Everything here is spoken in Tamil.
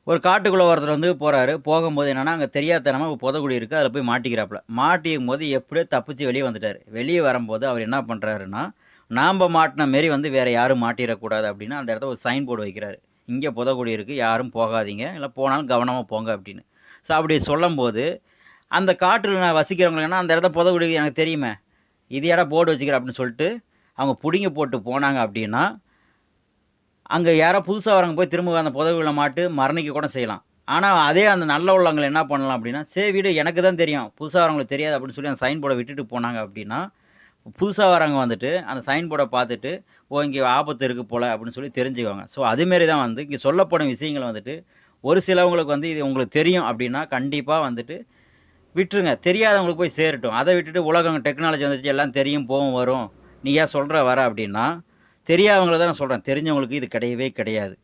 ஒரு காட்டுக்குள்ள ஒருத்தர் வந்து போறாரு. போகும்போது என்னன்னா, அங்க தெரியாத்தனமா ஒரு புதைகுழி இருக்கு. அதுல போய் மாட்டிக்கிறாப்புல. மாட்டிக்கும்போது எப்படியோ தப்பிச்சு வெளிய வந்துட்டாரு. வெளிய வரும்போது அவர் என்ன பண்றாருன்னா, நாம்ப மாட்டுன மாரி வந்து வேற யாரும் மாட்டிறக்கூடாது அப்படின்னு அந்த இடத்துல ஒரு சைன் போர்டு வைக்கிறாரு. இங்க புதைகுழி இருக்கு. யாரும் போகாதீங்க. இல்ல போனாலும் கவனமா போங்க அப்படின்னு. அப்படி சொல்லம்போது, அந்த காட்டுல வசிக்கிறவங்களுக்கு என்ன அந்த இடத்துல புதைகுழி எனக்கு தெரியுமே. இது ஏன்டா போர்டு வச்சுக்கிற அப்படின்னு சொல்லிட்டு, அவங்க புடிங்கி போட்டு போனாங்க அப்படின்னா அங்க யாரோ புதுசா வரவங்க போய் திரும்ப அந்த புதகுழில மாட்டு மரணிக்க கூட செய்யலாம். ஆனா, அதே அந்த நல்ல உள்ளவங்க என்ன பண்ணலாம் அப்டின்னா, "சரி விடு எனக்கு தான் தெரியும். புதுசா வரவங்களுக்கு தெரியாது" அப்டின்னு சொல்லி அந்த சைன் போர்ட விட்டுட்டு போனாங்க அப்டின்னா, புதுசா வரவங்க வந்துட்டு அந்த சைன் போர்ட பார்த்துட்டு, "ஓ! இங்க ஆபத்து இருக்கு போல" அப்டின்னு சொல்லி தெரிஞ்சுக்குவாங்க. அதுமாரி தான் வந்து இங்க சொல்லப்படும் விஷயங்கள் வந்துட்டு, ஒரு சிலவங்களுக்கு வந்து இது உங்களுக்கு தெரியும் அப்டின்னா, கண்டிப்பா வந்துட்டு விட்டுருங்க. தெரியாதவங்களுக்கு போய் சேரட்டும். அத விட்டுட்டு உலகம் டெக்னாலஜி வந்துருச்சு எல்லாம் தெரியும், போவும், வரும். நீ ஏன் சொல்ற வர அப்டின்னா, தெரியாதவங்கள தான் நான் சொல்றேன். தெரிஞ்சவங்களுக்கு இது கிடையவே கிடையாது.